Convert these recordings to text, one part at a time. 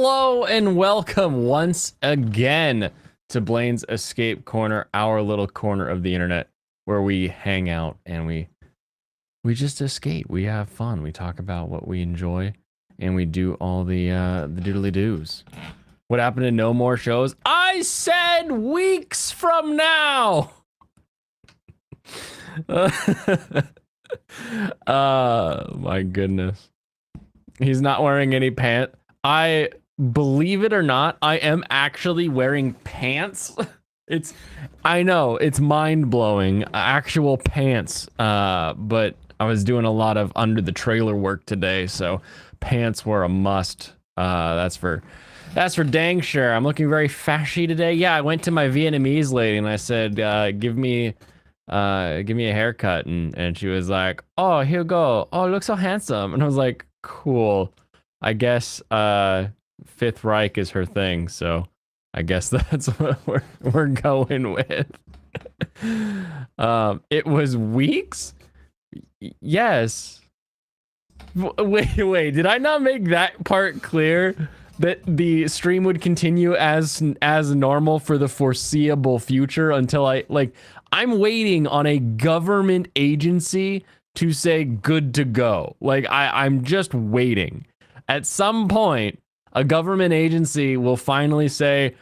Hello and welcome once again to Blaine's Escape Corner, our little corner of the internet where we hang out and we just escape. We have fun. We talk about what we enjoy and we do all the doodly doos. What happened to no more shows? I said weeks from now. My goodness. He's not wearing any pants. I believe it or not, I am actually wearing pants. I know it's mind-blowing, actual pants. But I was doing a lot of under the trailer work today, so pants were a must. That's for dang sure. I'm looking very fashy today. Yeah, I went to my Vietnamese lady and I said, give me a haircut, and she was like, oh, here you go. Oh, you look so handsome. And I was like, cool. I guess Fifth Reich is her thing, so I guess that's what we're going with. It was weeks? Yes. Wait, did I not make that part clear? That the stream would continue as normal for the foreseeable future until I'm waiting on a government agency to say good to go. Like I'm just waiting. At some point, a government agency will finally say,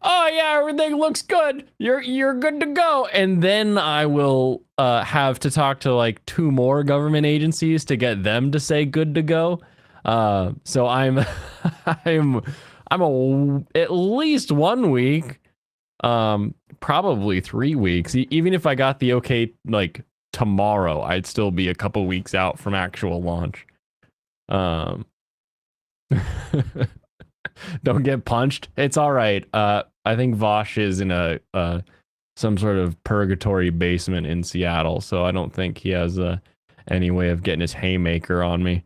"Oh yeah, everything looks good. You're good to go." And then I will have to talk to like 2 more government agencies to get them to say good to go. So I'm at least 1 week, probably 3 weeks. Even if I got the okay like tomorrow, I'd still be a couple weeks out from actual launch. Don't get punched. It's all right. I think Vosh is in a some sort of purgatory basement in Seattle, so I don't think he has any way of getting his haymaker on me.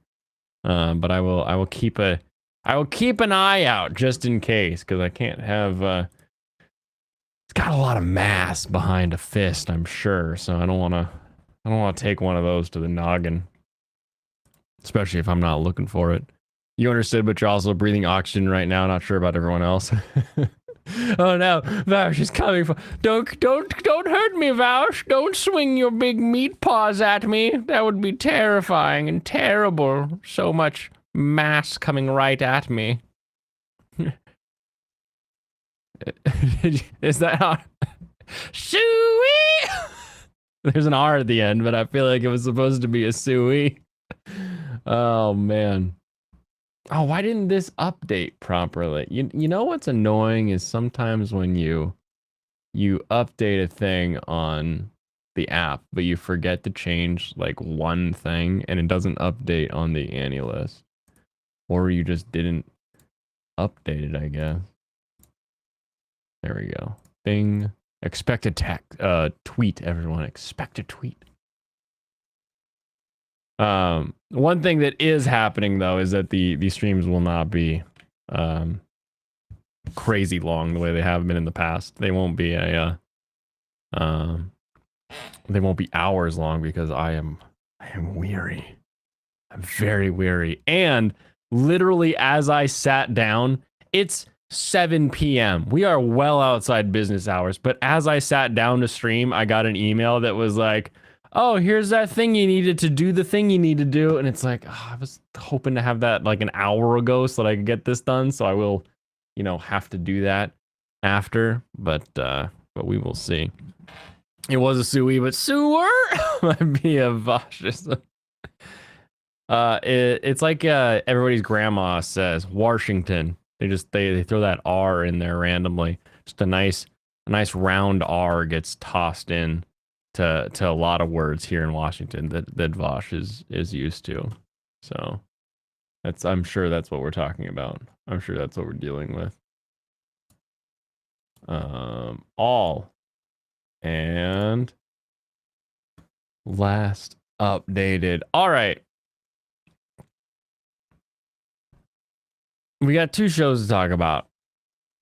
But I will keep an eye out just in case, because I can't have. It's got a lot of mass behind a fist, I'm sure. So I don't want to take one of those to the noggin, especially if I'm not looking for it. You understood, but you're also breathing oxygen right now. Not sure about everyone else. Oh no, Vaush is coming for. Don't hurt me, Vaush. Don't swing your big meat paws at me. That would be terrifying and terrible. So much mass coming right at me. Is that how? Suey! There's an R at the end, but I feel like it was supposed to be a suey. Oh man. Oh, why didn't this update properly? You know what's annoying is sometimes when you update a thing on the app, but you forget to change like one thing and it doesn't update on the Annie list. Or you just didn't update it, I guess. There we go. Bing. Expect a tweet, everyone. Expect a tweet. One thing that is happening though is that the streams will not be crazy long the way they have been in the past. They won't be they won't be hours long because I am weary. I'm very weary. And literally as I sat down, it's 7 p.m. We are well outside business hours, but as I sat down to stream, I got an email that was like, oh, here's that thing you needed to do the thing you need to do. And it's like, oh, I was hoping to have that like an hour ago so that I could get this done. So I will, have to do that after, but we will see. It was a suey, but sewer might be a Vosh. It's like everybody's grandma says, Washington. They throw that R in there randomly. Just a nice round R gets tossed in to a lot of words here in Washington that Vosh is used to. So I'm sure that's what we're talking about. I'm sure that's what we're dealing with. All and last updated. All right. We got 2 shows to talk about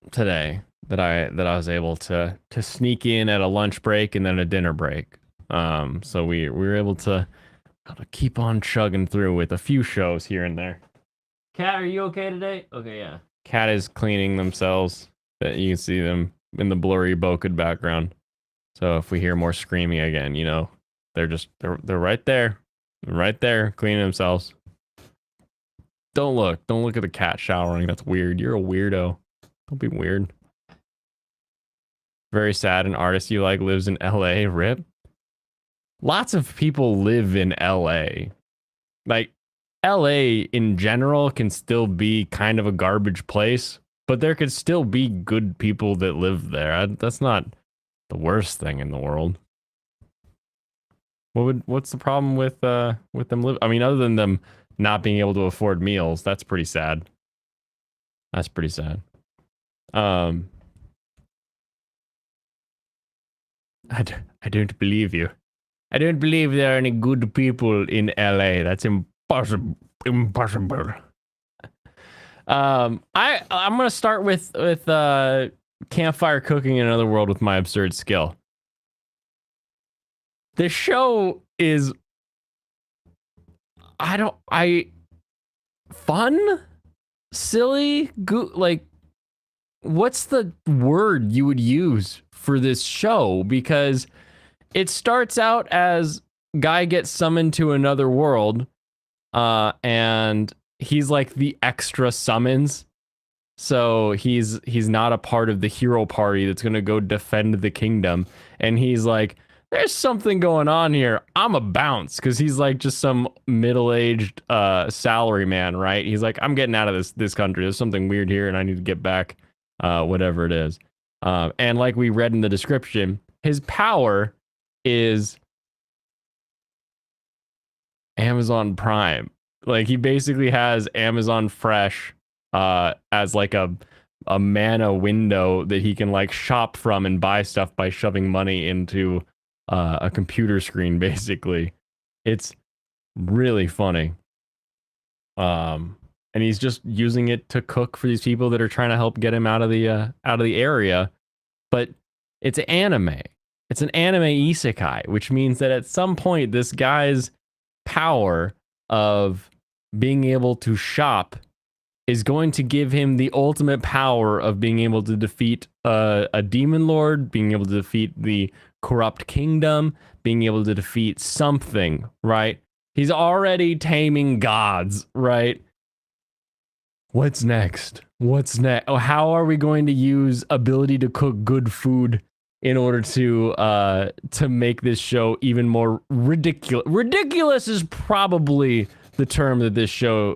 today that I was able to sneak in at a lunch break and then a dinner break. So we were able to keep on chugging through with a few shows here and there. Kat, are you okay today? Okay, yeah. Cat is cleaning themselves. That you can see them in the blurry bokeh background. So if we hear more screaming again, you know, they're right there. Right there, cleaning themselves. Don't look at the cat showering. That's weird. You're a weirdo. Don't be weird. Very sad. An artist you like lives in LA. Rip. Lots of people live in LA. Like, LA in general can still be kind of a garbage place, but there could still be good people that live there. That's not the worst thing in the world. What's the problem with them live? I mean, other than them not being able to afford meals, that's pretty sad. That's pretty sad. I don't believe you. I don't believe there are any good people in LA. That's impossible. Impossible. I'm gonna start with campfire cooking in another world with my absurd skill. The show is fun, silly, like, what's the word you would use for this show? Because it starts out as guy gets summoned to another world, and he's like the extra summons. So he's not a part of the hero party that's gonna go defend the kingdom, and he's like, there's something going on here. I'm a bounce, because he's like just some middle-aged salary man, right? He's like, I'm getting out of this country. There's something weird here, and I need to get back, whatever it is. And like we read in the description, his power is Amazon Prime. Like, he basically has Amazon Fresh as like a mana window that he can like shop from and buy stuff by shoving money into a computer screen. Basically, it's really funny. And he's just using it to cook for these people that are trying to help get him out of the area. But it's anime. It's an anime isekai, which means that at some point this guy's power of being able to shop is going to give him the ultimate power of being able to defeat a demon lord, being able to defeat the corrupt kingdom, being able to defeat something, right? He's already taming gods, right? What's next? What's next? Oh, how are we going to use ability to cook good food in order to make this show even more ridiculous? Ridiculous is probably the term that this show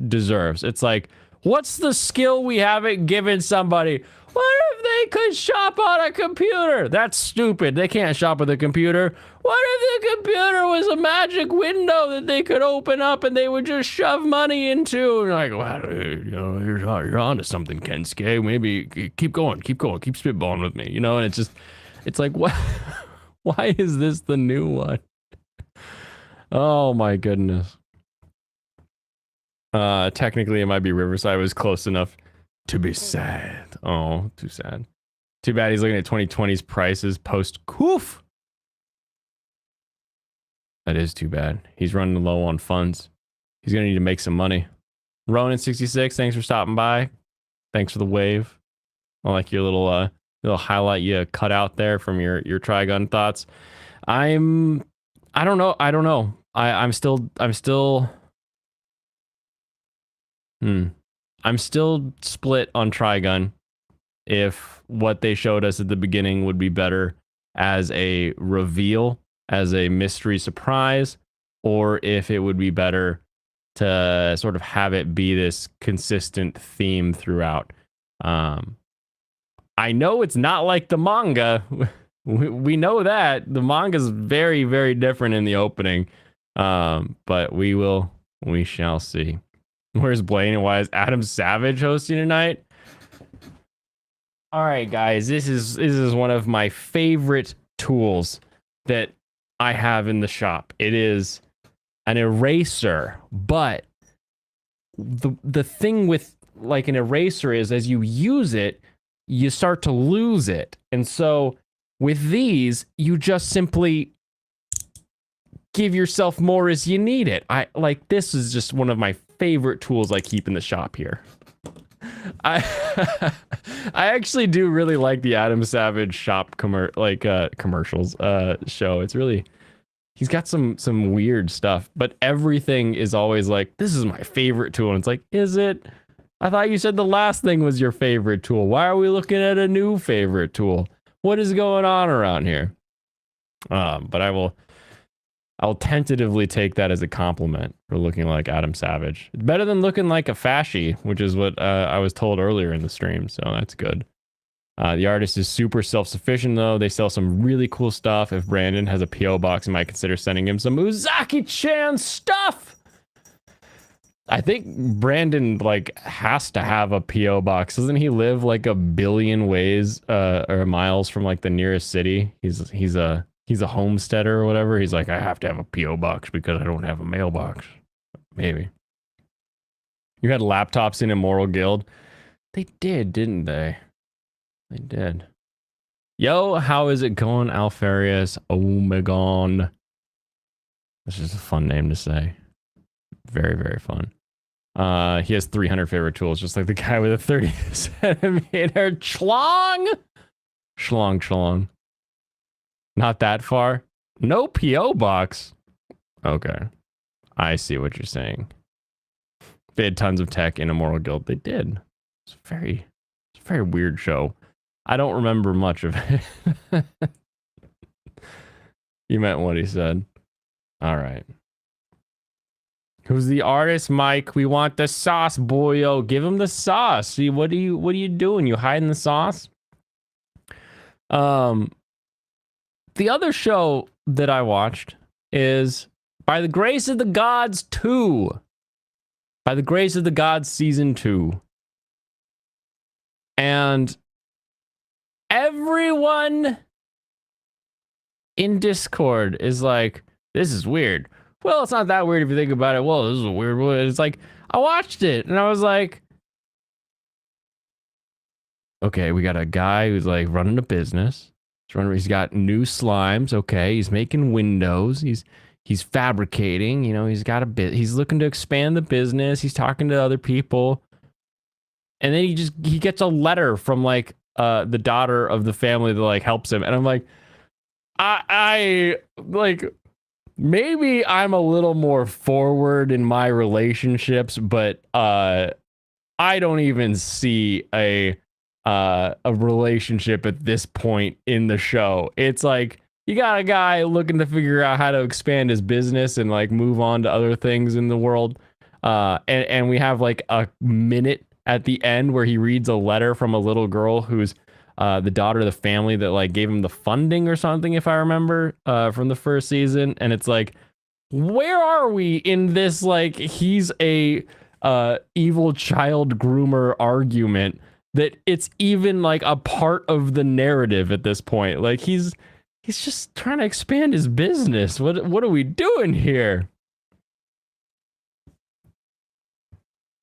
deserves. It's like, what's the skill we haven't given somebody? What if they could shop on a computer? That's stupid. They can't shop with a computer. What if the computer was a magic window that they could open up and they would just shove money into? And like, well, you know, you're onto something, Kensuke. Maybe keep going, keep spitballing with me, you know? And it's like, what? Why is this the new one? Oh my goodness. Technically it might be Riverside. It was close enough to be sad. Oh, too sad. Too bad he's looking at 2020's prices post Koof. That is too bad. He's running low on funds. He's gonna need to make some money. Ronan66, thanks for stopping by. Thanks for the wave. I like your little highlight you cut out there from your Trigun thoughts. I don't know. I'm still split on Trigun. If what they showed us at the beginning would be better as a reveal, as a mystery surprise, or if it would be better to sort of have it be this consistent theme throughout. I know it's not like the manga. We know that the manga is very, very different in the opening. But we shall see. Where's Blaine and why is Adam Savage hosting tonight? All right, guys, this is one of my favorite tools that I have in the shop. It is an eraser, but the thing with like an eraser is as you use it, you start to lose it. And so with these, you just simply give yourself more as you need it. This is just one of my favorite tools I keep in the shop here. I I actually do really like the Adam Savage shop commercials show. It's really he's got some weird stuff, but everything is always like, this is my favorite tool. And it's like, is it? I thought you said the last thing was your favorite tool. Why are we looking at a new favorite tool? What is going on around here? But I'll tentatively take that as a compliment for looking like Adam Savage. It's better than looking like a fasci, which is what I was told earlier in the stream. So that's good. The artist is super self-sufficient, though. They sell some really cool stuff. If Brandon has a P.O. box, I might consider sending him some Uzaki-chan stuff. I think Brandon, like, has to have a P.O. box. Doesn't he live, like, a billion ways or miles from, like, the nearest city? He's a homesteader or whatever. He's like, I have to have a P.O. box because I don't have a mailbox. Maybe. You had laptops in Immoral Guild? They did, didn't they? They did. Yo, how is it going, Alfarius Omegon? This is a fun name to say. Very, very fun. He has 300 favorite tools, just like the guy with a 30 centimeter schlong. Schlong. Not that far. No P.O. box. Okay. I see what you're saying. They had tons of tech in Immoral Guild. They did. It's a very weird show. I don't remember much of it. You meant what he said. All right. Who's the artist, Mike? We want the sauce, boyo. Give him the sauce. See, what are you doing? You hiding the sauce? The other show that I watched is By the Grace of the Gods 2. By the Grace of the Gods Season 2. And everyone in Discord is like, this is weird. Well, it's not that weird if you think about it. Well, this is a weird one. It's like, I watched it and I was like, okay, we got a guy who's like running a business. He's got new slimes. Okay, he's making windows. He's fabricating. You know, he's got a bit. He's looking to expand the business. He's talking to other people, and then he gets a letter from like the daughter of the family that like helps him, and I'm like, I like. Maybe I'm a little more forward in my relationships, but I don't even see a relationship at this point in the show. It's like you got a guy looking to figure out how to expand his business and like move on to other things in the world. And we have like a minute at the end where he reads a letter from a little girl who's the daughter of the family that like gave him the funding or something, if I remember, from the first season. And it's like, where are we in this? Like, he's a evil child groomer argument that it's even like a part of the narrative at this point. Like he's just trying to expand his business. What are we doing here?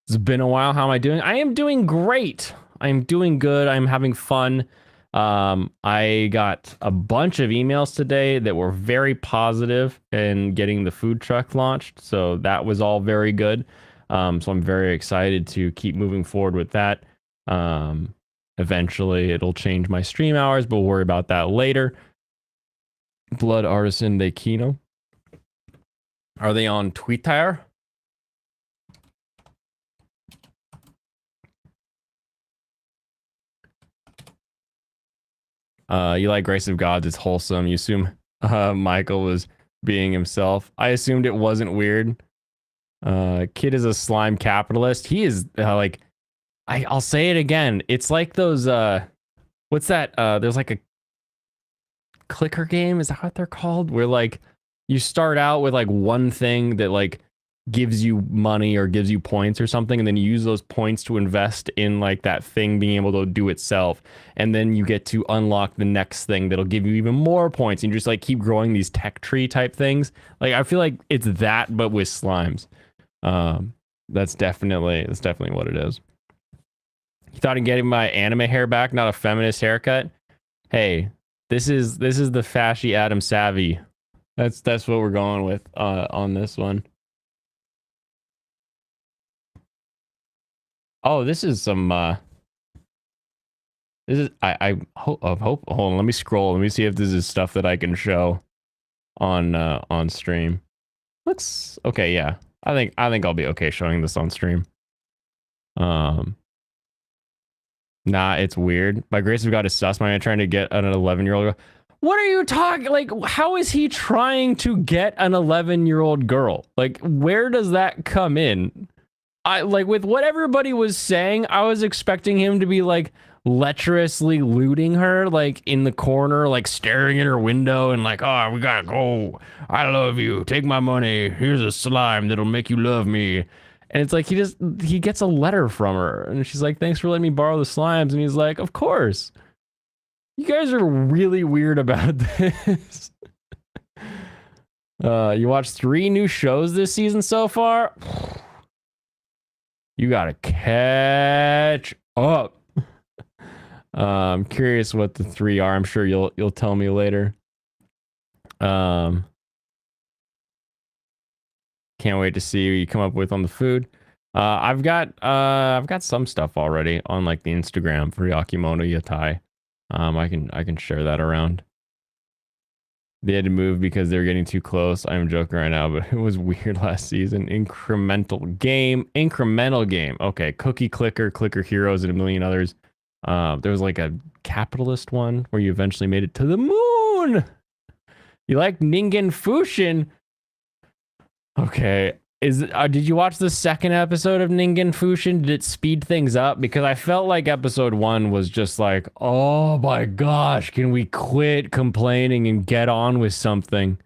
It's been a while. How am I doing? I am doing great. I'm doing good. I'm having fun. I got a bunch of emails today that were very positive in getting the food truck launched. So that was all very good. So I'm very excited to keep moving forward with that. Eventually it'll change my stream hours, but we'll worry about that later. Blood Artisan de Kino. Are they on Twitter? You like Grace of Gods, it's wholesome. You assume Michael was being himself. I assumed it wasn't weird. Kid is a slime capitalist. He is like, I'll say it again. It's like those, what's that? There's like a clicker game. Is that what they're called? Where like you start out with like one thing that like gives you money or gives you points or something, and then you use those points to invest in like that thing being able to do itself, and then you get to unlock the next thing that'll give you even more points, and you just like keep growing these tech tree type things. Like I feel like it's that, but with slimes. That's definitely what it is. You thought of getting my anime hair back, not a feminist haircut? Hey, this is the fashy Adam Savvy. That's what we're going with on this one. Oh, this is some this is I hope hold on, let me scroll. Let me see if this is stuff that I can show on stream. Looks okay, yeah. I think I'll be okay showing this on stream. Nah, it's weird. By grace of God is sus. My man trying to get an 11-year-old. What are you talking? Like, how is he trying to get an 11-year-old girl? Like, where does that come in? I like with what everybody was saying, I was expecting him to be like lecherously looting her, like in the corner, like staring in her window and like, oh, we gotta go. I love you. Take my money. Here's a slime that'll make you love me. And it's like he gets a letter from her and she's like, thanks for letting me borrow the slimes. And he's like, of course. You guys are really weird about this. You watched 3 new shows this season so far? You gotta catch up. I'm curious what the 3 are. I'm sure you'll tell me later. Can't wait to see what you come up with on the food. I've got some stuff already on like the Instagram for Yakimono Yatai. I can share that around. They had to move because they were getting too close. I'm joking right now, but it was weird last season. Incremental game. Okay, Cookie Clicker, Clicker Heroes, and a million others. There was like a capitalist one where you eventually made it to the moon. You like Ningen Fushin? Okay. Did you watch the second episode of Ningen Fushin? Did it speed things up? Because I felt like episode 1 was just like, oh my gosh, can we quit complaining and get on with something?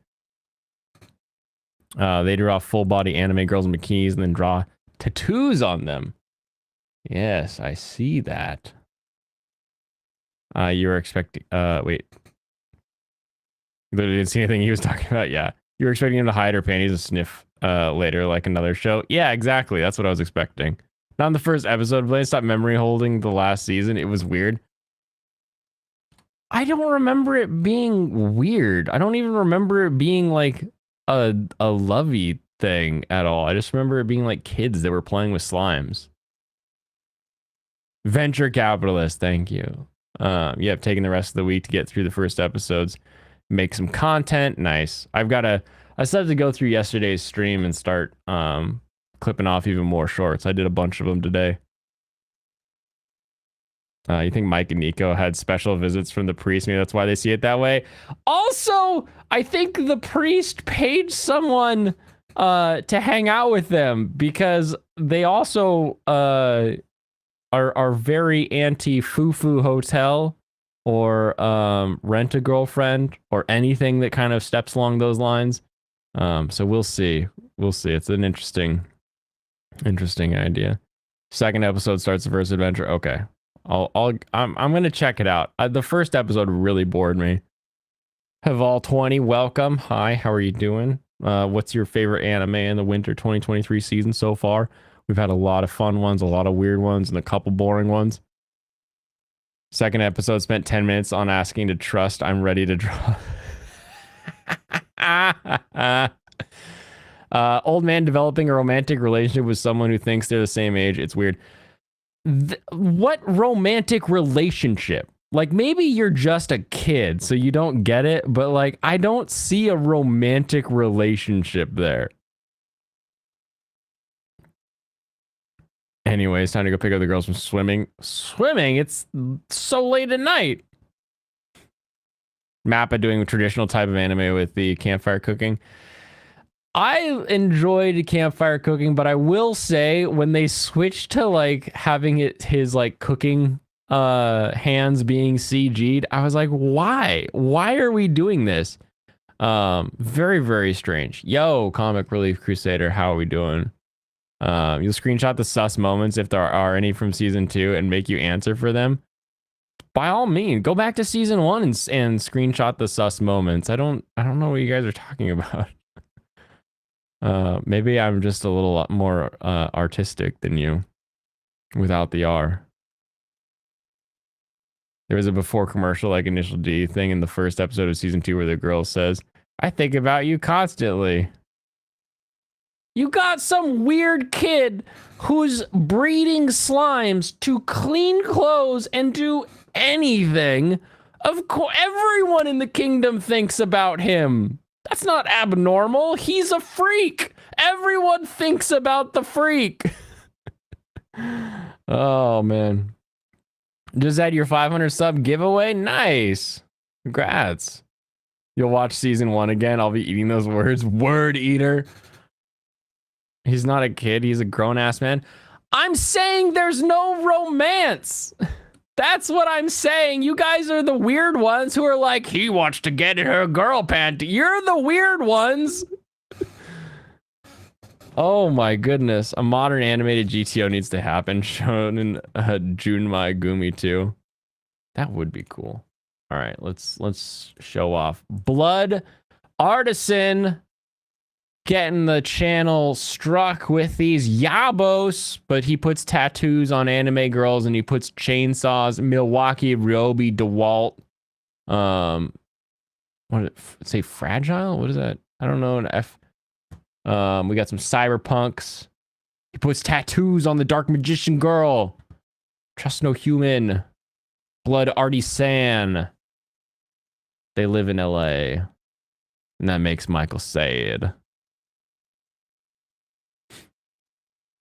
They draw full body anime girls in bikinis and then draw tattoos on them. Yes, I see that. You were expecting, wait. You literally didn't see anything he was talking about? Yeah. You were expecting him to hide her panties and sniff later, like another show? Yeah, exactly. That's what I was expecting. Not in the first episode, but I stopped memory holding the last season. It was weird. I don't remember it being weird. I don't even remember it being like a lovey thing at all. I just remember it being like kids that were playing with slimes. Venture capitalist, thank you. Yep, taking the rest of the week to get through the first episodes, make some content. Nice. I still have to go through yesterday's stream and start clipping off even more shorts. I did a bunch of them today. You think Mike and Nico had special visits from the priest? Maybe that's why they see it that way. Also, I think the priest paid someone to hang out with them because they also are very anti foo-foo hotel or rent a girlfriend or anything that kind of steps along those lines. So we'll see. It's an interesting idea. Second episode starts the first adventure. Okay. I'm gonna check it out. The first episode really bored me. Haval20, welcome. Hi, how are you doing? What's your favorite anime in the winter 2023 season so far? We've had a lot of fun ones, a lot of weird ones, and a couple boring ones. Second episode spent 10 minutes on asking to trust. I'm ready to draw. Old man developing a romantic relationship with someone who thinks they're the same age. It's weird. What romantic relationship? Like, maybe you're just a kid, so you don't get it, but like, I don't see a romantic relationship there. Anyway, it's time to go pick up the girls from swimming. Swimming? It's so late at night. Mappa doing a traditional type of anime with the campfire cooking. I enjoyed campfire cooking, but I will say when they switched to like having his like cooking hands being CG'd, I was like, why? Why are we doing this? Very, very strange. Yo, Comic Relief Crusader, how are we doing? You'll screenshot the sus moments if there are any from season 2 and make you answer for them. By all means, go back to season 1 and screenshot the sus moments. I don't know what you guys are talking about. Maybe I'm just a little more artistic than you without the R. There was a before commercial like Initial D thing in the first episode of season 2 where the girl says, I think about you constantly. You got some weird kid who's breeding slimes to clean clothes and do anything. Of course, everyone in the kingdom thinks about him. That's not abnormal. He's a freak. Everyone thinks about the freak. Oh, man. Just had your 500 sub giveaway? Nice. Congrats. You'll watch season 1 again. I'll be eating those words. Word eater. He's not a kid. He's a grown-ass man. I'm saying there's no romance. That's what I'm saying. You guys are the weird ones who are like, he wants to get in her girl panty. You're the weird ones. Oh my goodness. A modern animated GTO needs to happen. Shown in Junmai Gumi 2. That would be cool. All right, let's show off. Blood Artisan getting the channel struck with these yabos, but he puts tattoos on anime girls and he puts chainsaws. Milwaukee Ryobi DeWalt. What did it say? Fragile? What is that? I don't know. An F. We got some cyberpunks. He puts tattoos on the Dark Magician girl. Trust no human. Blood Artisan. They live in LA. And that makes Michael sad.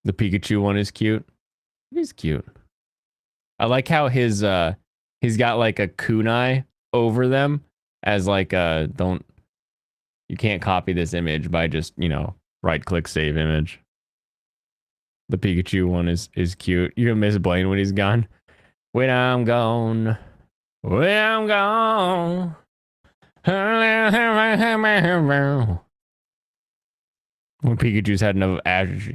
The Pikachu one is cute. It is cute. I like how his he's got like a kunai over them as like a you can't copy this image by just, you know, right click save image. The Pikachu one is cute. You're gonna miss Blaine when he's gone. When I'm gone. When I'm gone. When Pikachu's had enough Ash.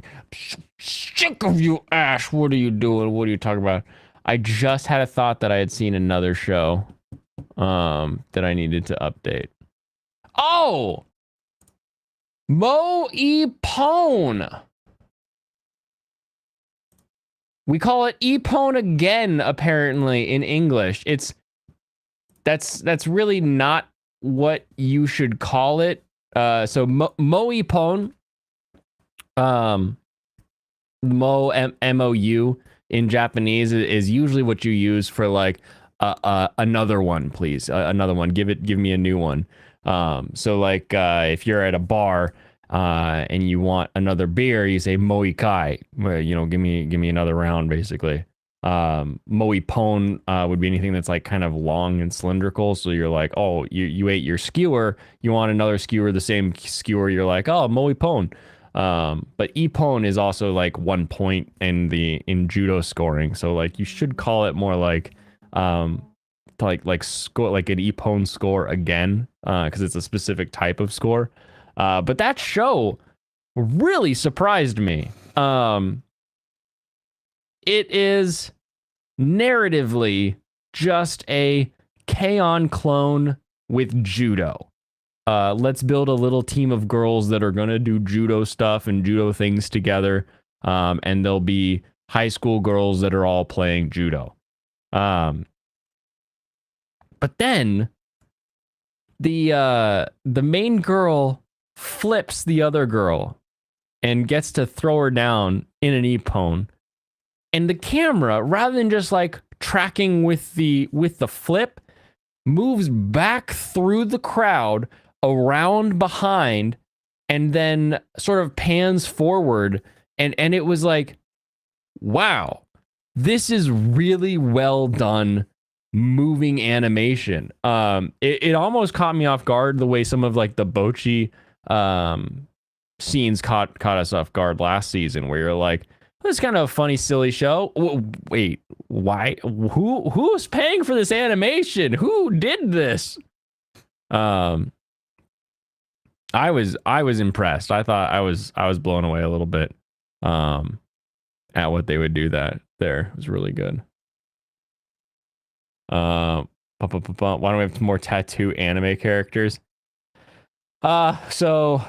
Sick of you, Ash. What are you doing? What are you talking about? I just had a thought that I had seen another show that I needed to update. Oh! Mo Epone. We call it Epone again, apparently, in English. That's really not what you should call it. So Mo Epone, Mo M-O-U in Japanese is usually what you use for like another one, please. Another one. Give me a new one. So like if you're at a bar and you want another beer, you say Mo Ikai. You know, give me another round, basically. Mo Epone would be anything that's like kind of long and cylindrical. So you're like, oh, you ate your skewer, you want another skewer, the same skewer, you're like, oh, Mo Epone. But Epone is also like 1 point in judo scoring. So like you should call it more like score like an Epone score again, because it's a specific type of score. But that show really surprised me. It is narratively just a K-On! Clone with judo. Let's build a little team of girls that are going to do judo stuff and judo things together. And there'll be high school girls that are all playing judo. But then the main girl flips the other girl and gets to throw her down in an Epone. And the camera, rather than just like tracking with the flip, moves back through the crowd, around behind, and then sort of pans forward. And it was like, wow, this is really well done moving animation. It almost caught me off guard the way some of like the Bocchi scenes caught us off guard last season, where you're like, this is kind of a funny, silly show. Wait, why? Who's paying for this animation? Who did this? I was impressed. I thought I was blown away a little bit at what they would do that there. It was really good. Why don't we have some more tattoo anime characters? So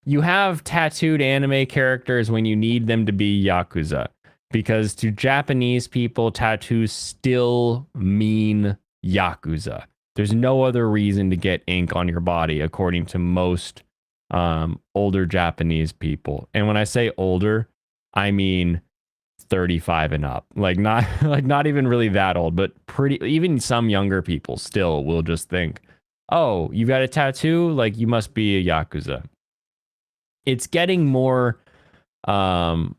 you have tattooed anime characters when you need them to be Yakuza, because to Japanese people, tattoos still mean Yakuza. There's no other reason to get ink on your body, according to most older Japanese people. And when I say older, I mean 35 and up. Like not like not even really that old, but pretty even some younger people still will just think, "Oh, you got a tattoo? Like you must be a yakuza." It's getting more um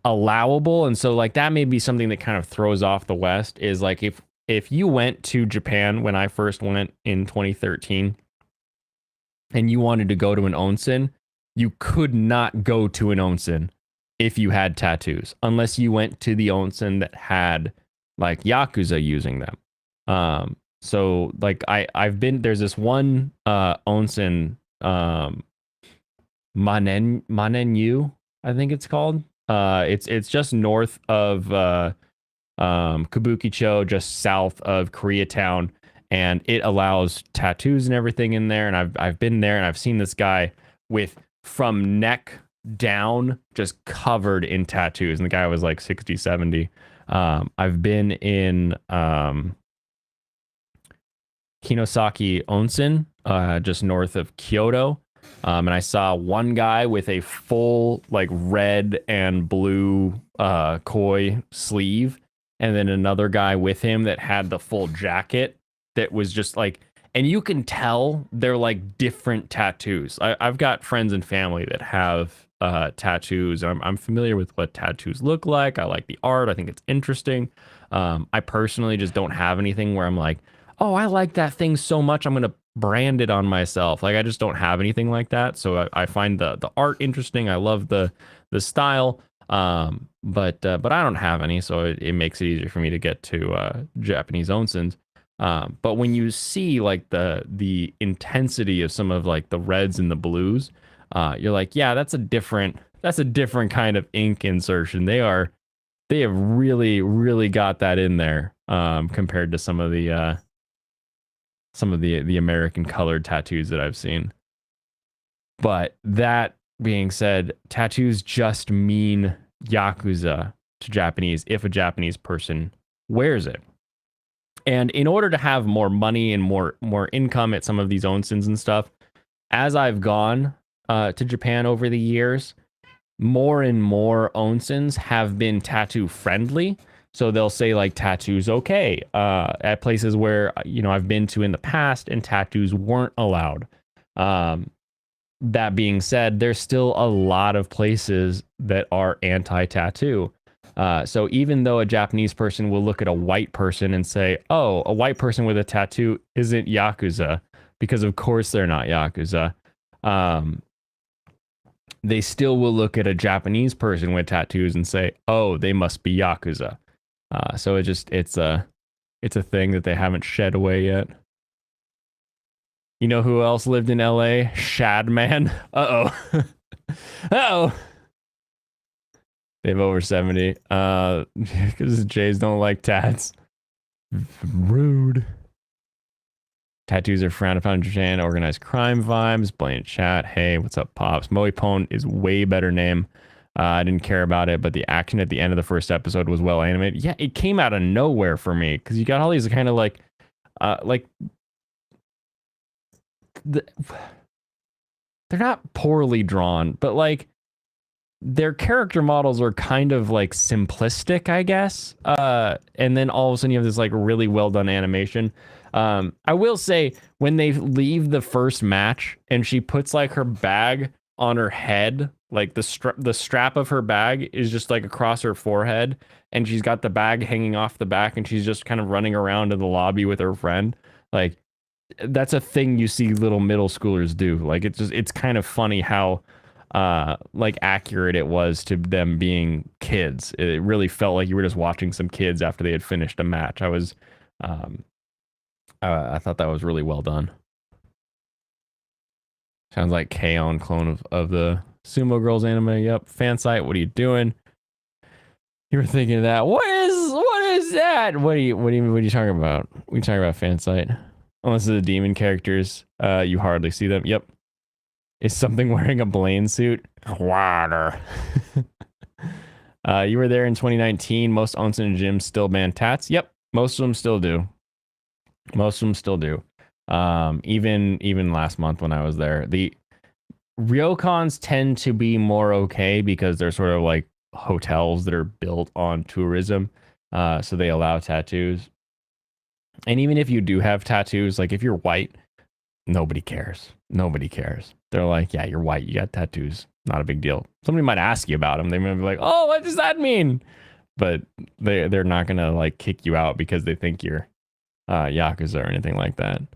allowable, and so like that may be something that kind of throws off the West is like if you went to Japan when I first went in 2013 and you wanted to go to an onsen, you could not go to an onsen if you had tattoos, unless you went to the onsen that had like yakuza using them. So like I've been there's this one onsen Manenyu, I think it's called. It's just north of Kabukicho, just south of Koreatown, and it allows tattoos and everything in there. And I've been there and I've seen this guy with from neck down just covered in tattoos, and the guy was like 60, 70. I've been in Kinosaki Onsen, just north of Kyoto. And I saw one guy with a full like red and blue koi sleeve, and then another guy with him that had the full jacket that was just like, and you can tell they're like different tattoos. I've got friends and family that have tattoos. I'm familiar with what tattoos look like. I like the art. I think it's interesting. I personally just don't have anything where I'm like, oh, I like that thing so much, I'm gonna brand it on myself. Like I just don't have anything like that. So I find the art interesting. I love the style. But I don't have any, so it makes it easier for me to get to Japanese onsens. But when you see like the intensity of some of like the reds and the blues, you're like, yeah, that's a different kind of ink insertion. They have really got that in there compared to some of the American colored tattoos that I've seen. But that being said, tattoos just mean yakuza to Japanese if a Japanese person wears it. And in order to have more money and more income at some of these onsens and stuff, as I've gone to Japan over the years, more and more onsens have been tattoo friendly. So they'll say like tattoos okay at places where I've been to in the past and tattoos weren't allowed. That being said, there's still a lot of places that are anti-tattoo. So even though a Japanese person will look at a white person and say, "Oh, a white person with a tattoo isn't yakuza," because of course they're not yakuza. They still will look at a Japanese person with tattoos and say, "Oh, they must be yakuza." So it's a thing that they haven't shed away yet. You know who else lived in LA? Shadman. Uh-oh. Uh-oh. They have over 70. Because Jays don't like tats. Rude. Tattoos are frowned upon in Japan. Organized crime vibes. Blaine chat. Hey, what's up, Pops? Moe Pone is way better name. I didn't care about it, but the action at the end of the first episode was well animated. Yeah, it came out of nowhere for me because you got all these kind of they're not poorly drawn, but like their character models are kind of like simplistic, I guess. And then all of a sudden you have this like really well done animation. I will say when they leave the first match and she puts like her bag on her head, like the strap of her bag is just like across her forehead, and she's got the bag hanging off the back, and she's just kind of running around in the lobby with her friend. Like that's a thing you see little middle schoolers do. Like it's kind of funny how like accurate it was to them being kids. It really felt like you were just watching some kids after they had finished a match. I thought that was really well done. Sounds like K-On! Clone of the Sumo Girls anime. Yep. Fan site. What are you doing? You were thinking of that. What is that? What are you talking about? What are you talking about, fan site? Unless it's the demon characters, you hardly see them. Yep. Is something wearing a Blaine suit? Water. You were there in 2019. Most onsen gyms still ban tats. Yep. Most of them still do. Even last month when I was there, ryokans tend to be more okay because they're sort of like hotels that are built on tourism. So they allow tattoos. And even if you do have tattoos, like if you're white, nobody cares. Nobody cares. They're like, yeah, you're white. You got tattoos. Not a big deal. Somebody might ask you about them. They might be like, oh, what does that mean? But they're not going to like kick you out because they think you're Yakuza or anything like that. Do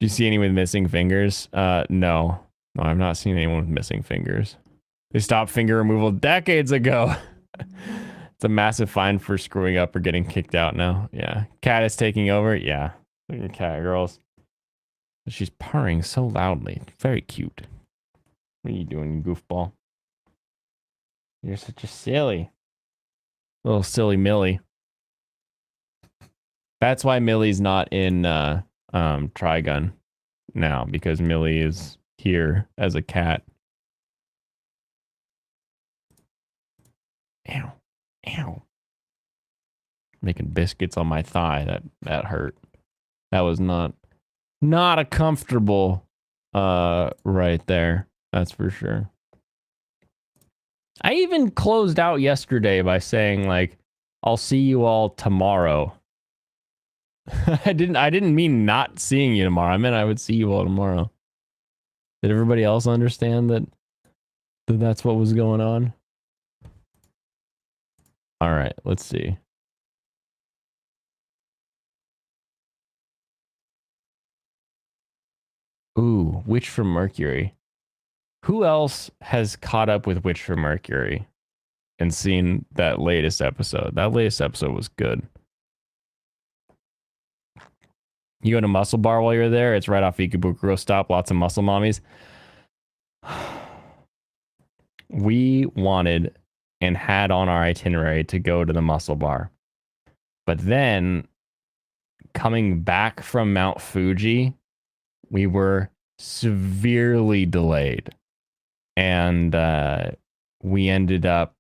you see anyone with missing fingers? No, I've not seen anyone with missing fingers. They stopped finger removal decades ago. It's a massive fine for screwing up or getting kicked out now. Yeah. Cat is taking over. Yeah. Look at cat, girls. She's purring so loudly. Very cute. What are you doing, you goofball? You're such a silly. Little silly Millie. That's why Millie's not in Trigun now, because Millie is here as a cat. Ow. Ow. Making biscuits on my thigh. That hurt. That was not a comfortable right there. That's for sure. I even closed out yesterday by saying like, I'll see you all tomorrow. I didn't mean not seeing you tomorrow. I meant I would see you all tomorrow. Did everybody else understand that that's what was going on? All right, let's see. Ooh, Witch from Mercury. Who else has caught up with Witch from Mercury and seen that latest episode? That latest episode was good. You go to Muscle Bar while you're there. It's right off Ikebukuro Stop. Lots of muscle mommies. We wanted and had on our itinerary to go to the Muscle Bar. But then coming back from Mount Fuji, we were severely delayed. And we ended up,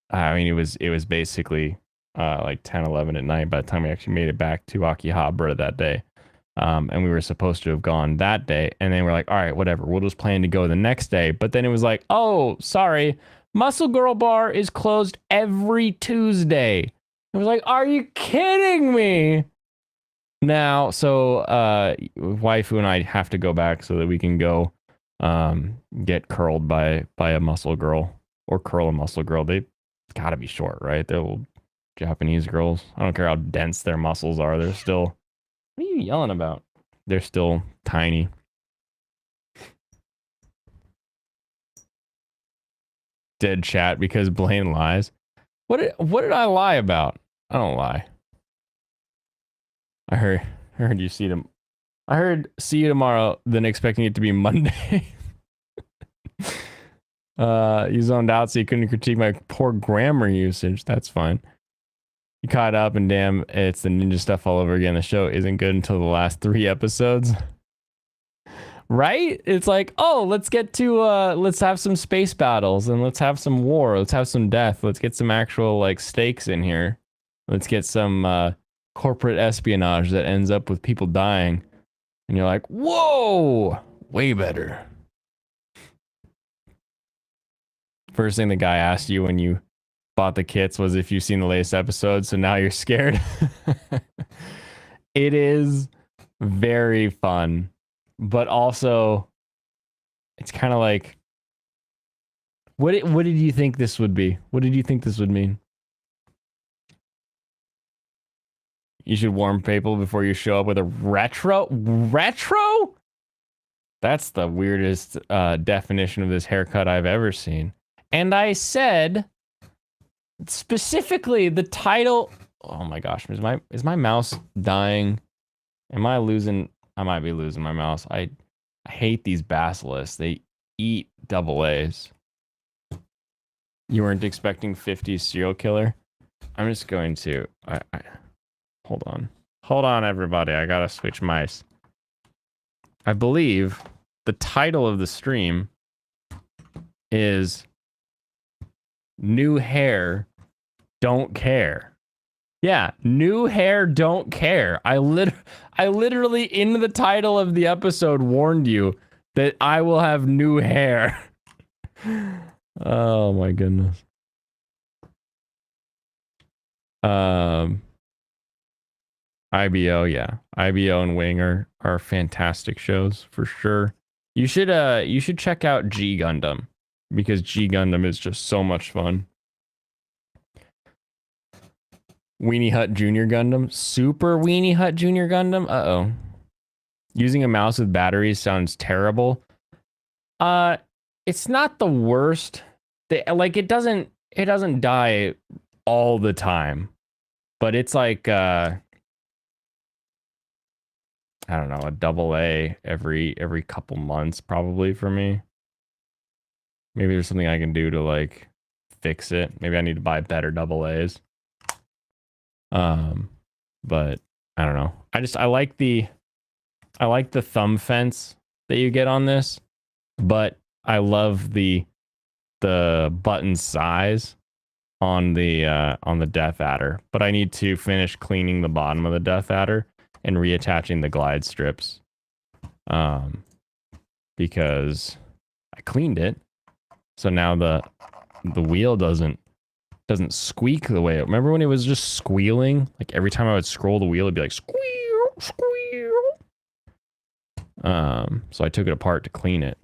I mean, it was basically like 10, 11 at night by the time we actually made it back to Akihabara that day. And we were supposed to have gone that day. And then we're like, all right, whatever. We'll just plan to go the next day. But then it was like, oh, sorry. Muscle Girl Bar is closed every Tuesday. I was like, are you kidding me? Now, so waifu and I have to go back so that we can go get curled by a muscle girl or curl a muscle girl. They gotta be short, right? They're little Japanese girls. I don't care how dense their muscles are. They're still, what are you yelling about? They're still tiny. Dead chat because Blaine lies. What did I lie about? I don't lie. I heard you see them. I heard see you tomorrow, then expecting it to be Monday. You zoned out, so you couldn't critique my poor grammar usage. That's fine. You caught up, and damn, it's the ninja stuff all over again. The show isn't good until the last 3 episodes. Right? It's like, oh, let's get to let's have some space battles and let's have some war. Let's have some death. Let's get some actual like stakes in here. Let's get some corporate espionage that ends up with people dying. And you're like, whoa, way better. First thing the guy asked you when you bought the kits was if you've seen the latest episode, so now you're scared. It is very fun, but also it's kind of like, what did you think this would be? What did you think this would mean? You should warn people before you show up with a retro? Retro? That's the weirdest definition of this haircut I've ever seen. And I said specifically the title. Oh my gosh, is my mouse dying? Am I losing? I might be losing my mouse. I hate these basilisks. They eat double A's. You weren't expecting 50 serial killer? I'm just going to. Hold on, everybody. I gotta switch mice. I believe the title of the stream is New Hair Don't Care. Yeah, New Hair Don't Care. I literally in the title of the episode warned you that I will have new hair. Oh my goodness. IBO, yeah. IBO and Wing are fantastic shows for sure. You should check out G Gundam because G Gundam is just so much fun. Weenie Hut Junior Gundam, Super Weenie Hut Junior Gundam. Uh-oh. Using a mouse with batteries sounds terrible. It's not the worst. Like it doesn't die all the time. But it's like I don't know, a double A every couple months probably for me. Maybe there's something I can do to like fix it. Maybe I need to buy better double A's. But I don't know. I like the thumb fence that you get on this, but I love the button size on the Death Adder. But I need to finish cleaning the bottom of the Death Adder and reattaching the glide strips. Because I cleaned it. So now the wheel doesn't squeak the way. Remember when it was just squealing? Like every time I would scroll the wheel, it'd be like squeal, squeal. So I took it apart to clean it.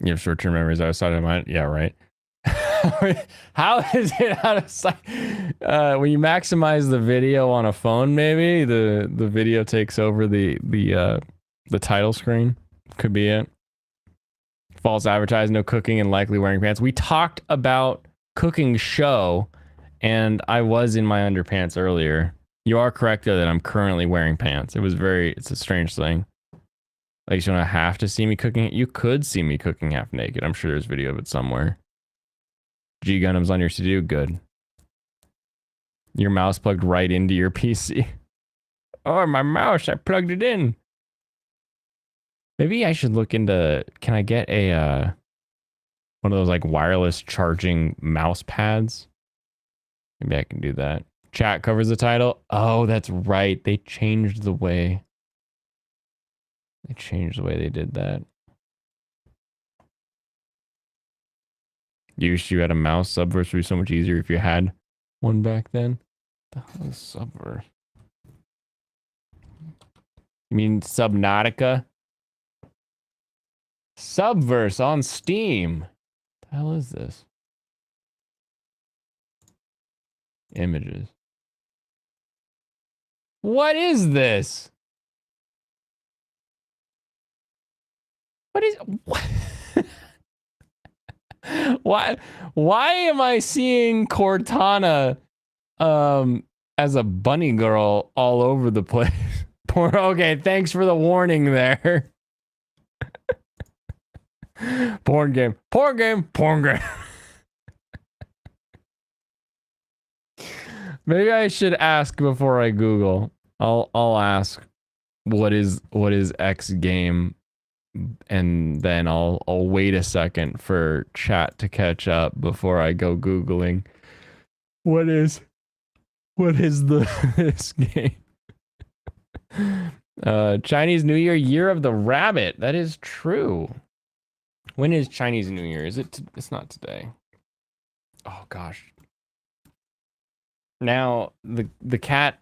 You have short-term memories outside of mind? Yeah, right. How is it out of sight? When you maximize the video on a phone, maybe the video takes over the title screen. Could be it. False advertising, no cooking, and likely wearing pants. We talked about cooking show, and I was in my underpants earlier. You are correct though that I'm currently wearing pants. It's a strange thing. Like you don't have to see me cooking. You could see me cooking half naked. I'm sure there's video of it somewhere. G Gundam's on your to-do. Good. Your mouse plugged right into your PC. Oh, my mouse. I plugged it in. Maybe I should look into... Can I get a... one of those like wireless charging mouse pads? Maybe I can do that. Chat covers the title. Oh, that's right. They changed the way... they did that. You wish you had a mouse. Subverse would be so much easier if you had one back then. The hell is Subverse? You mean Subnautica? Subverse on Steam. What the hell is this? Images. What is this? What is... What? Why am I seeing Cortana as a bunny girl all over the place? Okay, thanks for the warning there. Porn game. Maybe I should ask before I Google. I'll ask what is X game, and then I'll wait a second for chat to catch up before I go Googling what is this game. Chinese New Year of the Rabbit. That is true. When is Chinese New Year? It's not today. Oh gosh. Now the cat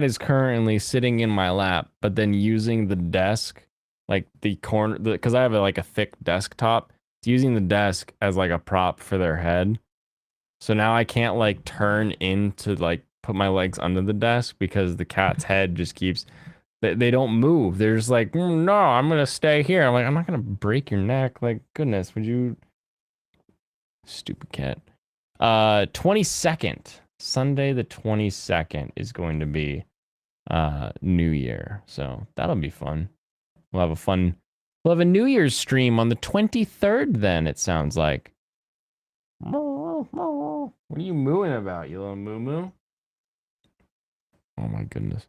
is currently sitting in my lap, but then using the desk, like the corner, because I have a thick desktop. It's using the desk as like a prop for their head. So now I can't like turn in to like put my legs under the desk because the cat's head just keeps. They don't move. They're just like, no, I'm gonna stay here. I'm like, I'm not gonna break your neck. Like, goodness, would you? Stupid cat. 22nd, Sunday the 22nd is going to be New Year, so that'll be fun. We'll have a New Year's stream on the 23rd. Then it sounds like. What are you mooing about, you little moo moo? Oh my goodness.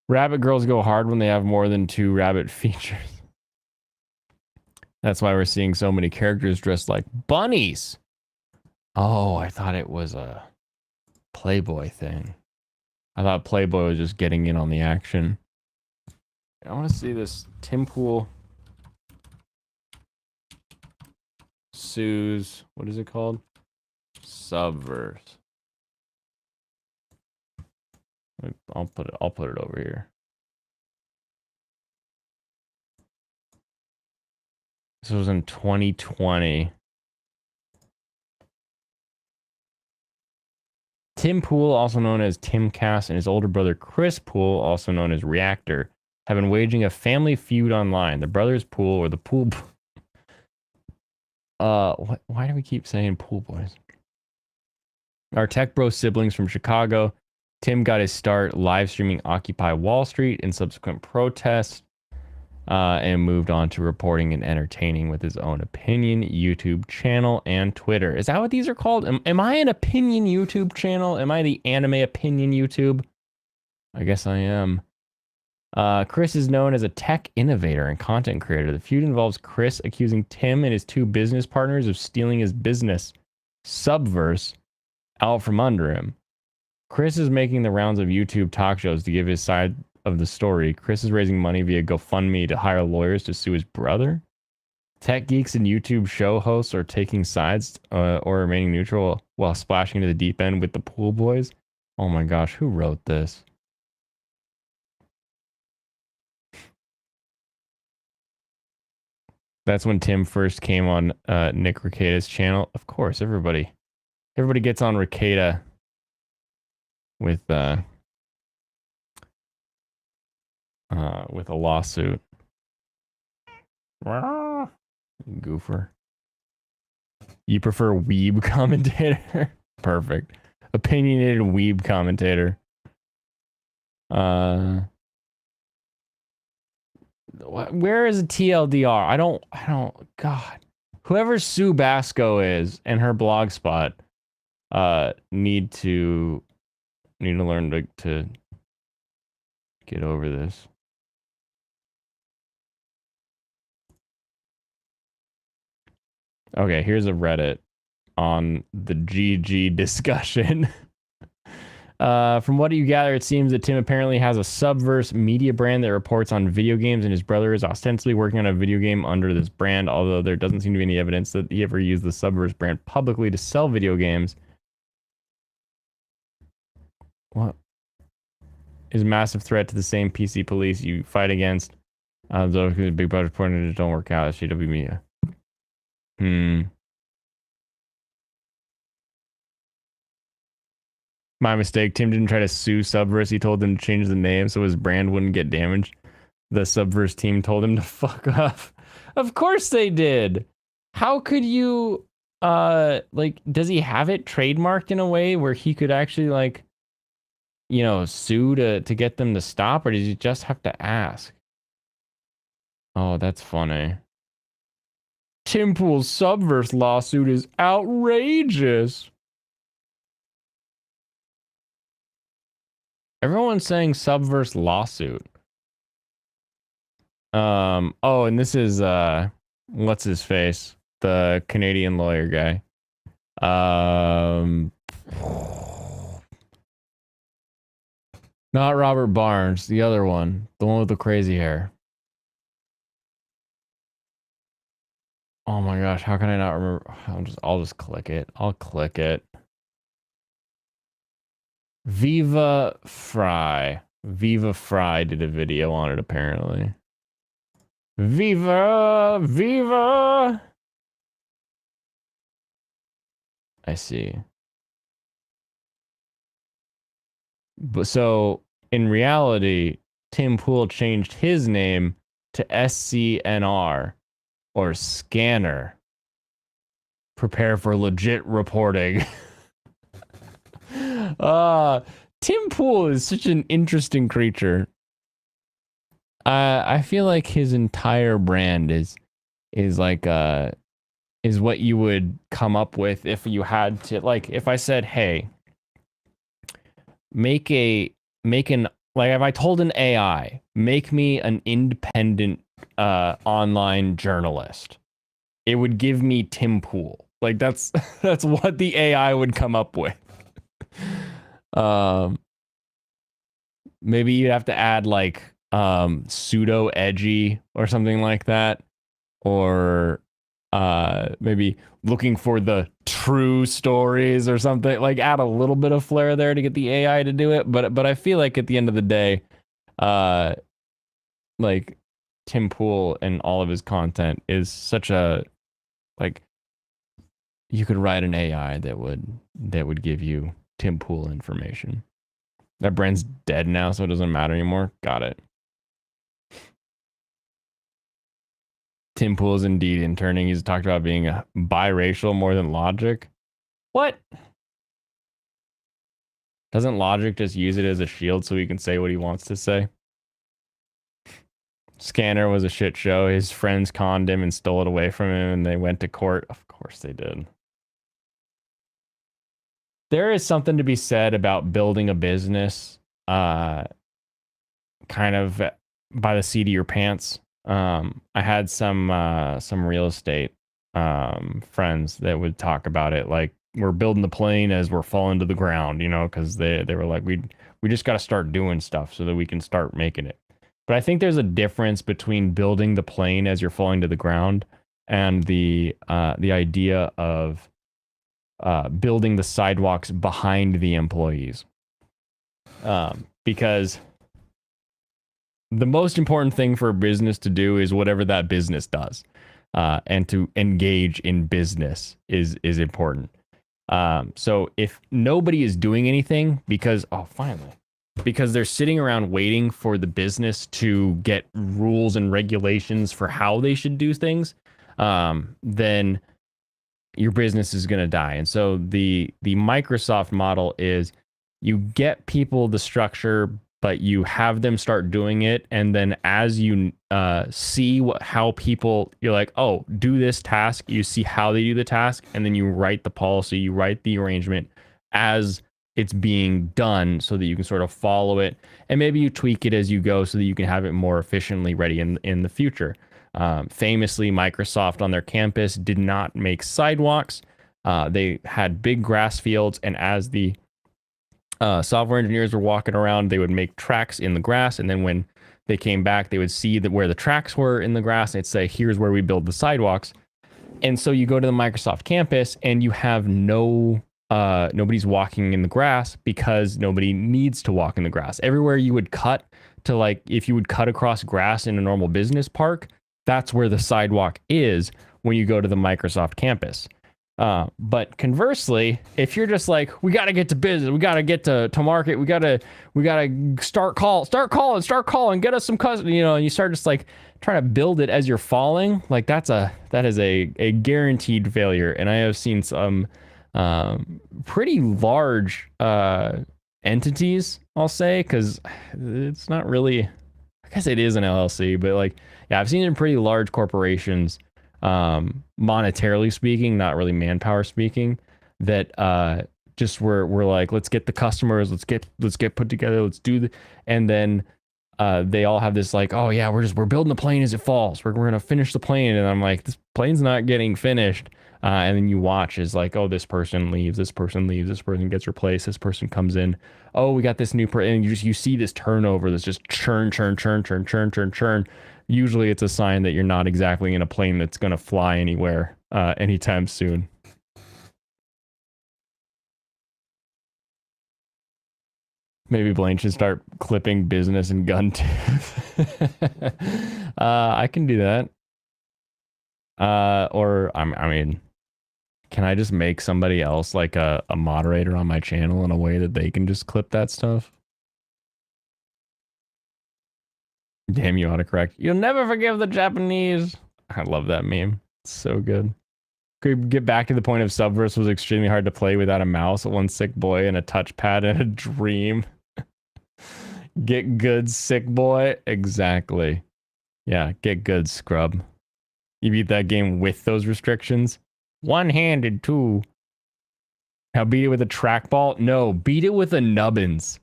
Rabbit girls go hard when they have more than 2 rabbit features. That's why we're seeing so many characters dressed like bunnies. Oh, I thought it was a Playboy thing. I thought Playboy was just getting in on the action. I want to see this. Tim Pool sues. What is it called? Subverse. I'll put it over here. This was in 2020. Tim Pool, also known as Timcast, and his older brother Chris Pool, also known as Reactor, have been waging a family feud online. The brothers Pool, or the Pool... why do we keep saying Pool Boys? Our tech bro siblings from Chicago. Tim got his start live streaming Occupy Wall Street in subsequent protests, and moved on to reporting and entertaining with his own opinion YouTube channel and Twitter. Is that what these are called? Am I an opinion YouTube channel? Am I the anime opinion YouTube? I guess I am. Chris is known as a tech innovator and content creator. The feud involves Chris accusing Tim and his two business partners of stealing his business, Subverse, out from under him. Chris is making the rounds of YouTube talk shows to give his side of the story. Chris is raising money via GoFundMe to hire lawyers to sue his brother. Tech geeks and YouTube show hosts are taking sides or remaining neutral while splashing into the deep end with the Pool Boys. Oh my gosh, who wrote this? That's when Tim first came on Nick Rekieta's channel. Of course, everybody gets on Rekieta with a lawsuit. Goofer. You prefer weeb commentator? Perfect. Opinionated weeb commentator. Where is a TLDR? I don't, God. Whoever Sue Basco is and her blog spot need to learn to get over this. Okay, here's a Reddit on the GG discussion. From what you gather, it seems that Tim apparently has a Subverse media brand that reports on video games, and his brother is ostensibly working on a video game under this brand, although there doesn't seem to be any evidence that he ever used the Subverse brand publicly to sell video games. What? Is a massive threat to the same PC police you fight against. Though Big Brother reporting don't work out at CW Media. My mistake. Tim didn't try to sue Subverse. He told them to change the name so his brand wouldn't get damaged. The Subverse team told him to fuck off. Of course they did. How could you, does he have it trademarked in a way where he could actually, sue to get them to stop? Or does he just have to ask? Oh, that's funny. Tim Pool's Subverse lawsuit is outrageous. Everyone's saying Subverse lawsuit. Oh, and this is what's his face? The Canadian lawyer guy. Not Robert Barnes, the other one. The one with the crazy hair. Oh my gosh, how can I not remember? I'll just click it. I'll click it. Viva Fry. Viva Fry did a video on it, apparently. Viva! I see. But so, in reality, Tim Pool changed his name to SCNR, or Scanner. Prepare for legit reporting. Tim Pool is such an interesting creature. I feel like his entire brand is what you would come up with if you had to, if I said, hey, if I told an AI, make me an independent online journalist, it would give me Tim Pool. Like that's that's what the AI would come up with. Um, maybe you have to add like pseudo edgy or something like that, or maybe looking for the true stories or something. Like add a little bit of flair there to get the AI to do it. But I feel like at the end of the day, uh, like Tim Pool and all of his content is such a like you could write an AI that would give you Tim Pool information. That brand's dead now, so it doesn't matter anymore. Got it. Tim Pool is indeed interning. He's talked about being a biracial more than Logic. What? Doesn't Logic just use it as a shield so he can say what he wants to say? Scanner was a shit show. His friends conned him and stole it away from him, and they went to court. Of course they did. There is something to be said about building a business kind of by the seat of your pants. I had some real estate friends that would talk about it like we're building the plane as we're falling to the ground, you know, because they were like we just got to start doing stuff so that we can start making it. But I think there's a difference between building the plane as you're falling to the ground and the idea of building the sidewalks behind the employees. Because the most important thing for a business to do is whatever that business does. And to engage in business is important. So if nobody is doing anything because they're sitting around waiting for the business to get rules and regulations for how they should do things, then your business is going to die. And so the Microsoft model is you get people the structure, but you have them start doing it. And then as you see how people, you're like, oh, do this task. You see how they do the task. And then you write the policy, you write the arrangement as it's being done so that you can sort of follow it. And maybe you tweak it as you go so that you can have it more efficiently ready in the future. Famously, Microsoft on their campus did not make sidewalks. They had big grass fields. And as the software engineers were walking around, they would make tracks in the grass. And then when they came back, they would see that where the tracks were in the grass. And they'd say, here's where we build the sidewalks. And so you go to the Microsoft campus and you have nobody's walking in the grass because nobody needs to walk in the grass. Everywhere you would cut to, like, if you would cut across grass in a normal business park, that's where the sidewalk is when you go to the Microsoft campus. But conversely, if you're just like, we got to get to business, we got to get to market, we got to start calling, get us some customers, you know, and you start just like trying to build it as you're falling, like that is a guaranteed failure. And I have seen some pretty large entities, I'll say, because it's not really, I guess it is an LLC, but like, yeah, I've seen it in pretty large corporations, monetarily speaking, not really manpower speaking, that just we're like, let's get the customers, let's get put together, let's do the, and then they all have this like, oh yeah, we're building the plane as it falls, we're gonna finish the plane, and I'm like, this plane's not getting finished. And then you watch as like, oh, this person leaves, this person gets replaced, this person comes in, oh, we got this new person, and you see this turnover, that's just churn. Usually it's a sign that you're not exactly in a plane that's going to fly anywhere anytime soon. Maybe Blaine should start clipping business and gun tooth. I can do that. Or I mean, can I just make somebody else like a moderator on my channel in a way that they can just clip that stuff? Damn you, autocorrect. You'll never forgive the Japanese. I love that meme. It's so good. Could we get back to the point of Subverse was extremely hard to play without a mouse, one sick boy, and a touchpad and a dream. Get good, sick boy. Exactly. Yeah, get good, scrub. You beat that game with those restrictions? One-handed, too. Now beat it with a trackball? No, beat it with a nubbins.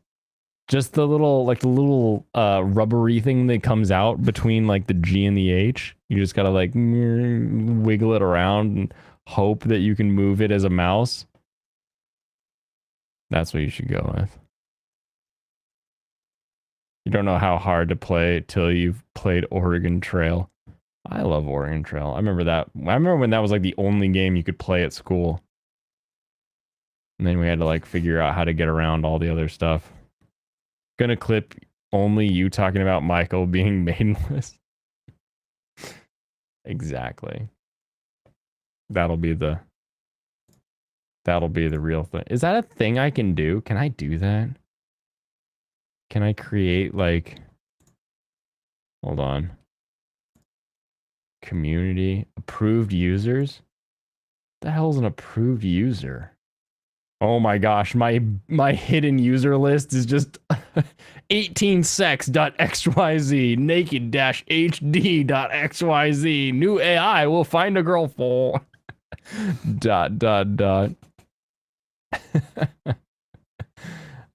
Just the little rubbery thing that comes out between like the G and the H. You just gotta like wiggle it around and hope that you can move it as a mouse. That's what you should go with. You don't know how hard to play till you've played Oregon Trail. I love Oregon Trail. I remember that. I remember when that was like the only game you could play at school. And then we had to like figure out how to get around all the other stuff. Gonna clip only you talking about Michael being maidenless. Exactly. That'll be the real thing. Is that a thing I can do? Can I do that? Can I create like, hold on. Community, approved users? What the hell's an approved user? Oh my gosh, my hidden user list is just 18sex.xyz, naked-hd.xyz, new AI will find a girl for ...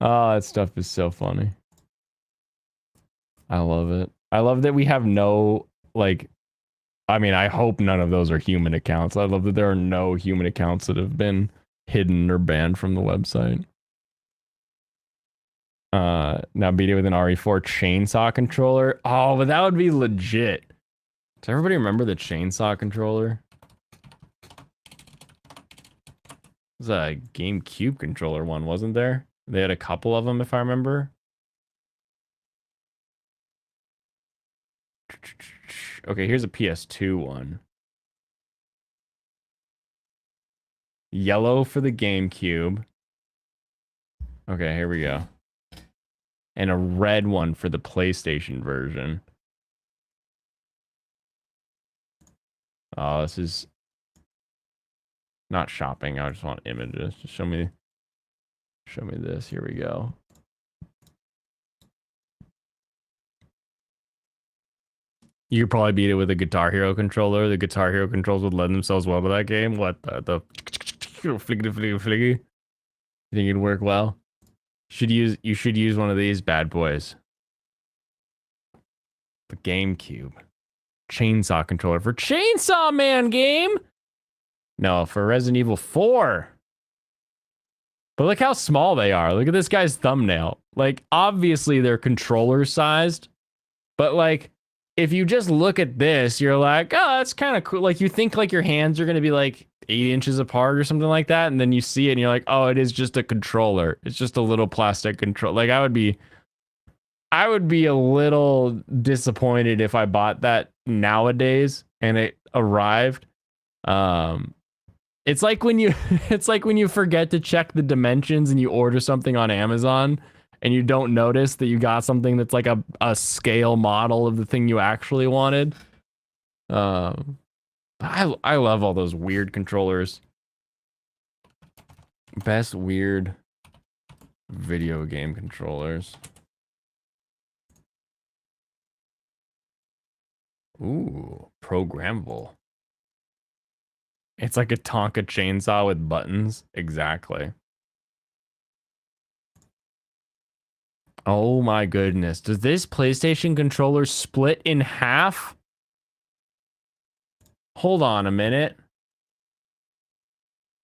Oh, that stuff is so funny. I love it. I love that we have no, like, I mean, I hope none of those are human accounts. I love that there are no human accounts that have been hidden or banned from the website. Now beat it with an RE4 chainsaw controller. Oh, but that would be legit. Does everybody remember the chainsaw controller? It was a GameCube controller one, wasn't there? They had a couple of them, if I remember. Okay, here's a PS2 one. Yellow for the GameCube. Okay, here we go. And a red one for the PlayStation version. Oh, this is not shopping. I just want images. Just show me this. Here we go. You could probably beat it with a Guitar Hero controller. The Guitar Hero controls would lend themselves well to that game. What the fliggy? You think it'd work well? You should use one of these bad boys. The GameCube. Chainsaw controller for Chainsaw Man game? No, for Resident Evil 4. But look how small they are. Look at this guy's thumbnail. Like, obviously they're controller sized. But like, if you just look at this, you're like, oh, that's kind of cool. Like, you think like your hands are going to be like 8 inches apart or something like that. And then you see it and you're like, oh, it is just a controller. It's just a little plastic controller. Like, I would be a little disappointed if I bought that nowadays and it arrived. It's like when you forget to check the dimensions and you order something on Amazon and you don't notice that you got something that's like a scale model of the thing you actually wanted. I love all those weird controllers. Best weird video game controllers. Ooh, programmable. It's like a Tonka chainsaw with buttons. Exactly. Oh my goodness. Does this PlayStation controller split in half? Hold on a minute.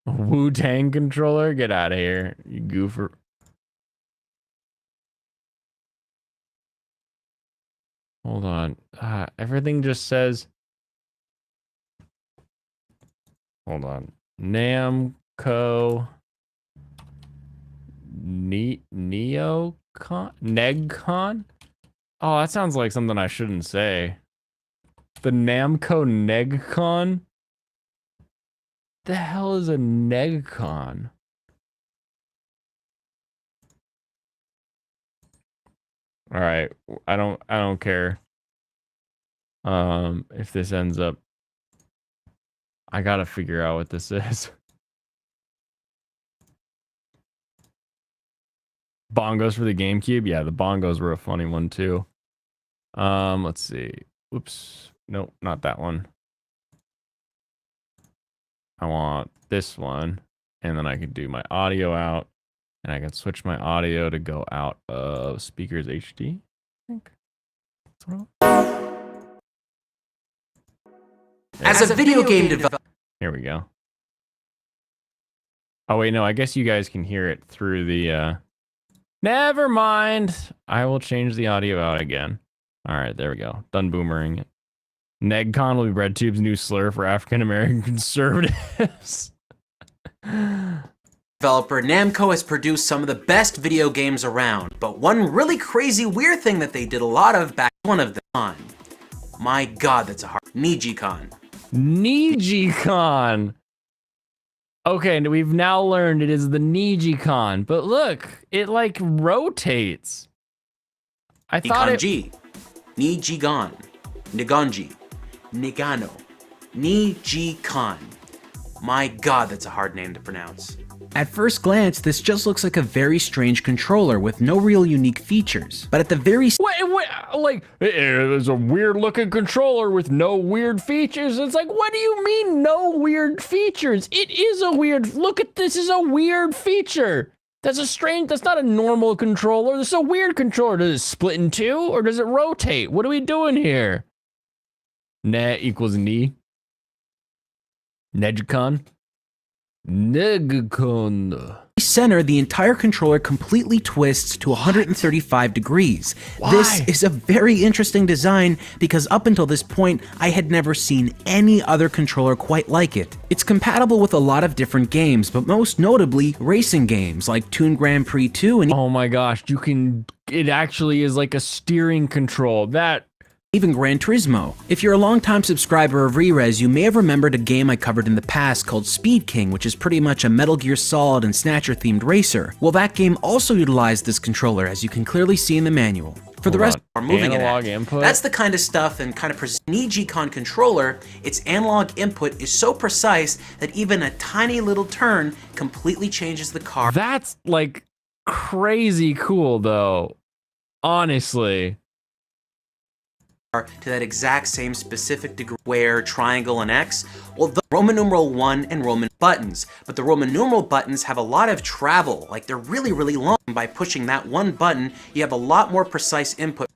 Wu-Tang controller? Get out of here, you goofer. Hold on. Everything just says... Hold on. Namco... Neocon? Negcon? Oh, that sounds like something I shouldn't say. The Namco Negcon? The hell is a Negcon? All right, I don't care. If this ends up, I gotta figure out what this is. Bongos for the GameCube? Yeah, the bongos were a funny one too. Let's see. Oops. Nope, not that one. I want this one. And then I can do my audio out. And I can switch my audio to go out of speakers HD. I think. As a video game developer. Here we go. Oh wait, no, I guess you guys can hear it through the Never mind. I will change the audio out again. All right, there we go. Done boomering it. NegCon will be RedTube's new slur for African American conservatives. Developer Namco has produced some of the best video games around, but one really crazy weird thing that they did a lot of back one of them. My god, that's a hard Nijicon. Nijicon. Okay, we've now learned it is the Nijicon, but look, it like rotates. I thought Nikonji, Nijigon, Nigonji, Nigano, Nijicon. My god, that's a hard name to pronounce. At first glance, this just looks like a very strange controller with no real unique features. But at the very wait, like, there's a weird looking controller with no weird features. It's like, what do you mean no weird features? It is a weird, look at this, is a weird feature. That's not a normal controller. This is a weird controller. Does it split in two or does it rotate? What are we doing here? Ne equals knee. Negicon. Negicon. Center, the entire controller completely twists to 135 degrees. Why? This is a very interesting design because up until this point, I had never seen any other controller quite like it. It's compatible with a lot of different games, but most notably racing games like Toon Grand Prix 2 and oh my gosh, it actually is like a steering control. That even Gran Turismo. If you're a longtime subscriber of Rerez, you may have remembered a game I covered in the past called Speed King, which is pretty much a Metal Gear Solid and Snatcher themed racer. Well, that game also utilized this controller, as you can clearly see in the manual. For the rest, are moving analog it. Input. That's the kind of stuff and kind of Nijicon controller. Its analog input is so precise that even a tiny little turn completely changes the car. That's like crazy cool, though. Honestly. To that exact same specific degree where triangle and X, well, the Roman numeral 1 and Roman buttons, but the Roman numeral buttons have a lot of travel, like they're really, really long. By pushing that one button, you have a lot more precise input.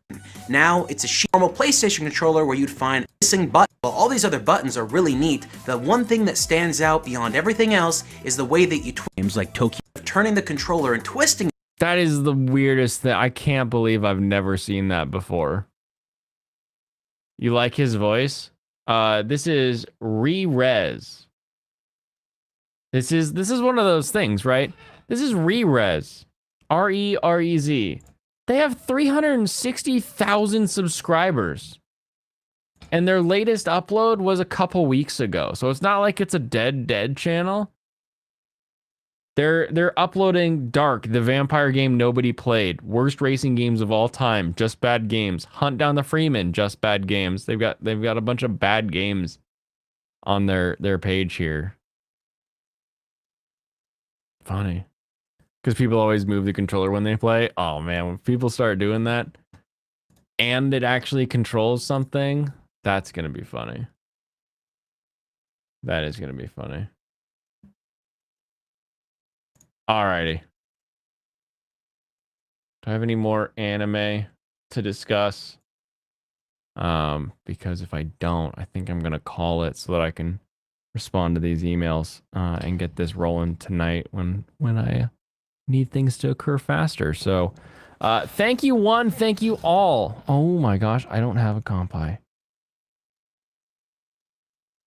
Now, it's a normal PlayStation controller where you'd find a missing button. While all these other buttons are really neat, the one thing that stands out beyond everything else is the way that you games like Tokyo, turning the controller and twisting. That is the weirdest thing. I can't believe I've never seen that before. You like his voice? This is Rerez. This is one of those things, right? This is Rerez. R-E-R-E-Z. They have 360,000 subscribers. And their latest upload was a couple weeks ago. So it's not like it's a dead channel. They're uploading Dark, the vampire game nobody played, worst racing games of all time, Just Bad Games, Hunt Down the Freeman, Just Bad Games. They've got a bunch of bad games on their page here. Funny. Because people always move the controller when they play. Oh man, when people start doing that and it actually controls something, that's gonna be funny. That is gonna be funny. Alrighty. Do I have any more anime to discuss? Because if I don't, I think I'm gonna call it so that I can respond to these emails and get this rolling tonight when I need things to occur faster. So, thank you one, thank you all. Oh my gosh, I don't have a compi.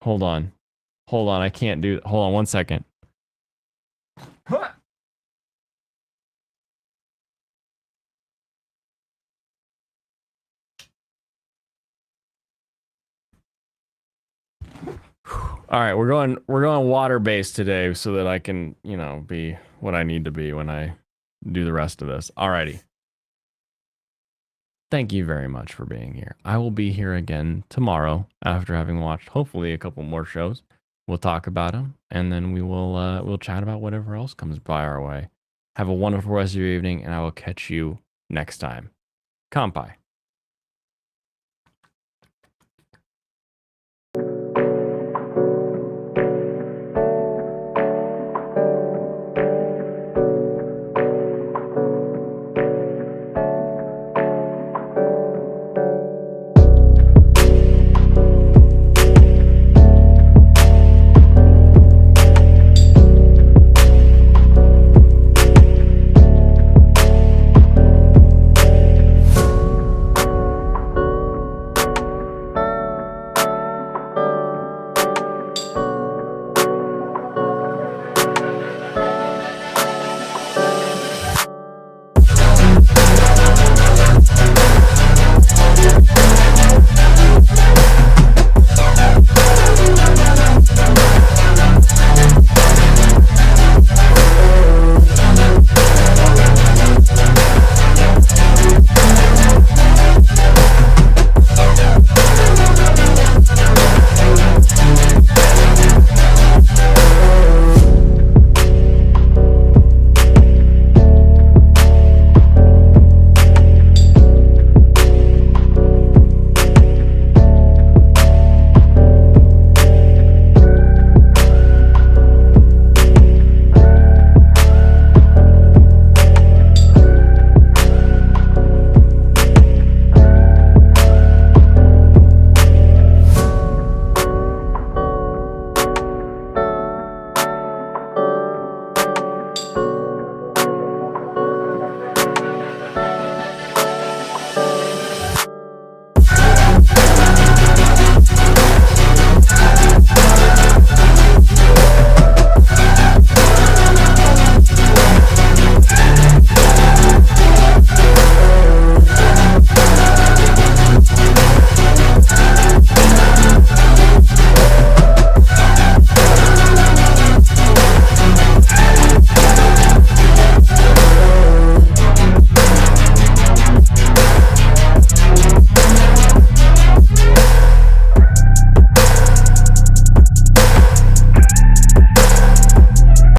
Hold on, I can't do. Hold on 1 second. All right, we're going water based today so that I can, be what I need to be when I do the rest of this. Alrighty. Thank you very much for being here. I will be here again tomorrow after having watched hopefully a couple more shows. We'll talk about them and then we'll chat about whatever else comes by our way. Have a wonderful rest of your evening and I will catch you next time. Kampai.